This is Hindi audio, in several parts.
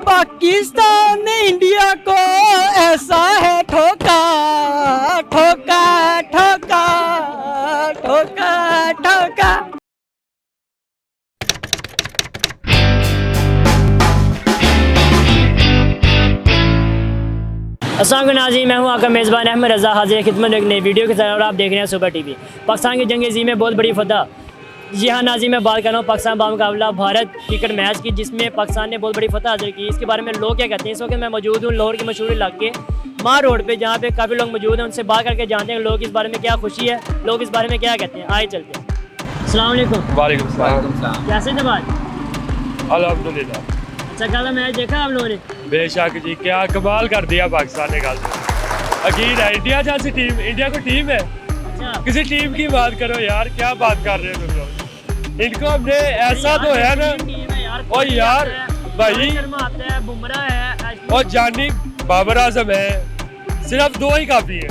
पाकिस्तान ने इंडिया को ऐसा है ठोका ठोका ठोका ठोका ठोका। अस्सलाम वालेकुम नाज़रीन, मैं हूं आपका मेज़बान अहमद रज़ा, हाज़िर खिदमत में एक नई वीडियो के साथ और आप देख रहे हैं सुपर टीवी। पाकिस्तान की जंग अज़ीम में बहुत बड़ी फतह। जी हाँ नाज़रीन, मैं बात कर रहा हूँ पाकिस्तान बामुकाबला भारत क्रिकेट मैच की, जिसमें पाकिस्तान ने बहुत बड़ी फतह हासिल की। इसके बारे में लोग क्या कहते हैं? इस वक्त मैं मौजूद हूँ लाहौर के मशहूर इलाके मार रोड पे, जहाँ पे काफ़ी लोग मौजूद हैं। उनसे बात करके जानते हैं लोग इस बारे में क्या खुशी है, लोग इस बारे में क्या कहते हैं। आए चलते हैं। अस्सलाम वालेकुम। वालेकुम सलाम। कैसे थे बात? अल्हम्दुलिल्लाह। अच्छा, कल मैच देखा आप लोगों ने? बेशक जी, क्या कमाल कर दिया पाकिस्तान ने कल। अकीद है इंडिया जैसी टीम, इंडिया को टीम है। अच्छा, किसी टीम की बात करो यार, क्या बात कर रहे हो तुम लोग। इनको हमने ऐसा तो है ना। और यार भाई, आता है, बुमराह है और जानी बाबर आजम है, सिर्फ दो ही काफी है।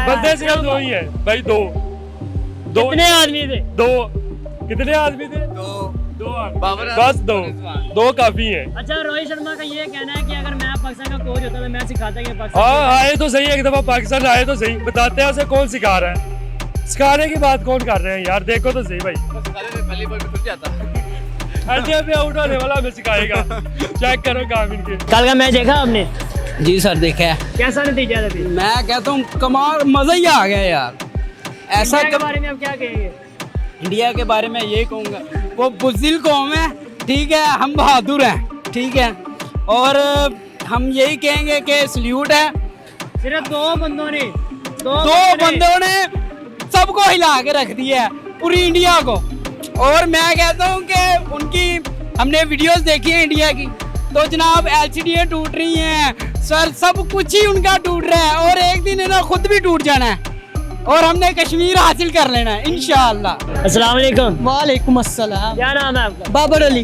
बंदे सिर्फ दो ही है भाई, दो कितने आदमी थे? दो कितने आदमी थे? दो आदमी, बस दो काफी है। अच्छा, रोहित शर्मा का ये कहना है कि अगर मैं पाकिस्तान का कोच होता तो मैं सिखाता कि पाकिस्तान। हाँ, आए तो सही, एक दफा पाकिस्तान आए तो सही, बताते हैं उसे कौन सिखा रहा है। सिखाने की बात कौन कर रहे हैं यार, देखो तो सही भाई। पहली बॉल पे खुल जाता इंडिया पे आउट होने वाला हमें सिखाएगा। चेक करो काम इनके। कल का मैच देखा आपने? जी सर देखा है। कैसा नतीजा था फिर? मैं कहता हूँ कमाल, मजा ही आ गया यार। ऐसा इंडिया के बारे में आप क्या कहेंगे? इंडिया के बारे में ये कहूँगा, वो बुज़दिल कौम है, ठीक है, हम बहादुर हैं, ठीक है, और हम यही कहेंगे कि सल्यूट है। सिर्फ दो बंदों ने सबको हिला के रख दिया है, पूरी इंडिया को। और मैं कहता हूँ कि उनकी हमने वीडियोस देखी है इंडिया की, तो जनाब एलसीडी टूट रही हैं सर, सब कुछ ही उनका टूट रहा है, और एक दिन इन्हें खुद भी टूट जाना है, और हमने कश्मीर हासिल कर लेना है इंशाअल्लाह। अस्सलाम वालेकुम। वालेकुम अस्सलाम। क्या नाम है आपका? बाबर अली।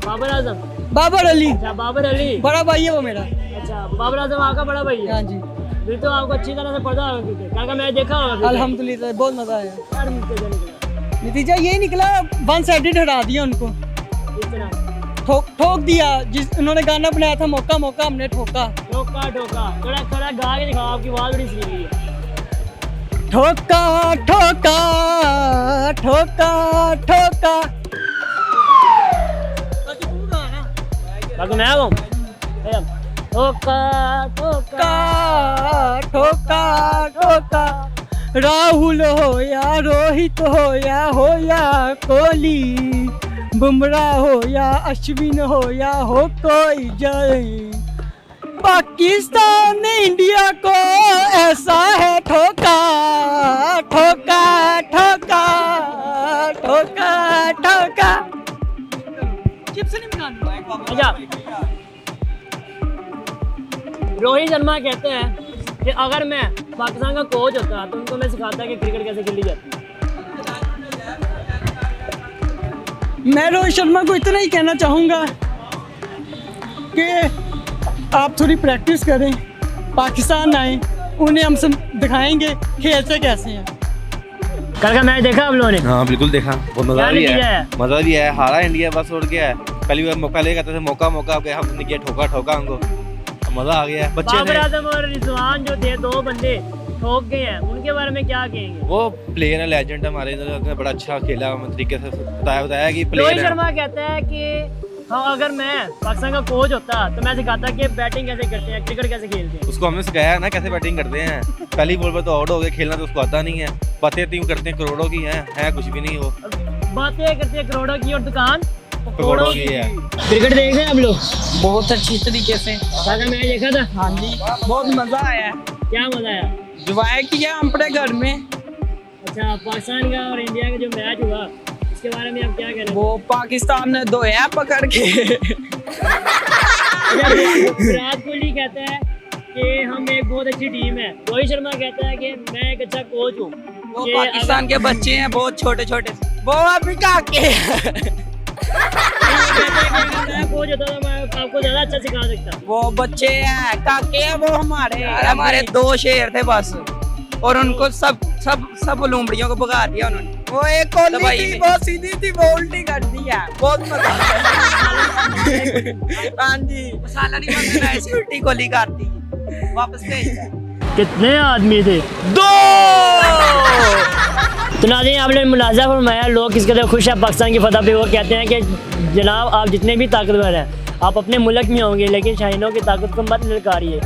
बाबर आजम। बाबर अली अच्छा, बाबर अली बड़ा भाई है वो मेरा। अच्छा, बाबर आजम आपका बड़ा भाई है? हाँ जी, फिर तो आपको अच्छी तरह से पता होगा क्रिकेट। कल का मैच देखा होगा? अल्हम्दुलिल्लाह बहुत मजा आया। यार नतीजा निकला नतीजा ये निकला, वन साइडेड हरा दिया उनको, इस तरह। ठोक दिया। जिस उन्होंने गाना बनाया था मौका मौका, हमने ठोका। ठोका थोड़ा थोड़ा गा के दिखाओ, आपकी आवाज बड़ी सीधी है। ठोका ठोका ठोका ठोका। बाकी मैं हूँ ठोका ठोका ठोका ठोका। राहुल हो या रोहित हो या कोहली, बुमराह हो या अश्विन हो या हो कोई जय, पाकिस्तान ने इंडिया को ऐसा है ठोका ठोका ठोका ठोका ठोका। चिप्स नहीं बनानी। अच्छा, रोहित शर्मा कहते हैं कि अगर मैं पाकिस्तान का कोच होता तो उनको मैं सिखाता कि क्रिकेट कैसे खेली जाती है। मैं रोहित शर्मा को इतना ही कहना चाहूँगा कि आप थोड़ी प्रैक्टिस करें, पाकिस्तान आए, उन्हें हम सब दिखाएंगे खेलते कैसे हैं। कल का मैच देखा आप लोगों ने? हाँ बिल्कुल देखा, बहुत मजा भी क्या नतीजा है, है? मजा भी है। हारा इंडिया बस उड़ गया है। पहले कहते थे मौका मौका, हमने किया ठोका ठोका, हमको मजा आ गया है। बच्चे बाबर ने आजम और रिजवान जो थे, दो बंदे ठोक गए हैं, उनके बारे में क्या कहेंगे? वो प्लेयर है, लेजेंड है हमारे इधर, उसने बड़ा अच्छा खेला तरीके से बताया कि रोहित प्लेयर है। शर्मा कहता है कि हाँ, अगर मैं पाकिस्तान का कोच होता तो मैं सिखाता कि बैटिंग कैसे करते हैं, क्रिकेट कैसे खेलते हैं। उसको हमने सिखाया है ना कैसे बैटिंग करते हैं। पहली बॉल पर तो आउट हो गए, खेलना तो उसको आता नहीं है। बातें टीम करते हैं करोड़ों की है कुछ भी नहीं। वो बातें करते हैं करोड़ों की और दुकान करोड़ों की है। क्रिकेट देख रहे हैं आप लोग? बहुत अच्छी तरीके से। कल मैच देखा था? हाँ जी, बहुत मज़ा आया। क्या मजा आया? एंजॉय किया अपने घर में। अच्छा, पाकिस्तान का और इंडिया का जो मैच हुआ, इसके बारे में आप क्या कह रहे हैं? वो पाकिस्तान ने धोया पकड़ के। विराट कोहली कहता है कि हम एक बहुत अच्छी टीम है। रोहित शर्मा कहता है कि मैं एक अच्छा कोच हूँ। वो पाकिस्तान के बच्चे हैं बहुत छोटे छोटे, वो अभी काके। कोच होता तो मैं आपको ज्यादा अच्छा सिखा सकता। वो बच्चे हैं काके हैं, वो हमारे दो शेर थे बस, और उनको सब लोमड़ियों को भगा दिया उन्होंने। वो एक तो कोहली भाई थी ने- बहुत सीधी थी, वो उल्टी कर दी है, बहुत मजा हाँ जी। मसाला नहीं बनता ऐसी उल्टी गोली करती वापस भेज दे। कितने आदमी थे? 2 तो नाज़रीन, आपने मुलाज़ा फरमाया लोग किस कदर खुश हैं पाकिस्तान की फतह पे। वो कहते हैं कि जनाब आप जितने भी ताकतवर हैं आप अपने मुल्क में होंगे, लेकिन शाहीनों की ताकत को मत ललकारिए।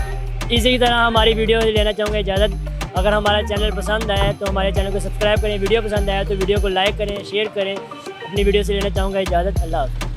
इसी तरह हमारी वीडियो लेना चाहूँगा इजाज़त। अगर हमारा चैनल पसंद आए तो हमारे चैनल को सब्सक्राइब करें, वीडियो पसंद आए तो वीडियो को लाइक करें, शेयर करें। अपनी वीडियो से लेना चाहूँगा इजाज़त। अल्लाह हाफ़िज़।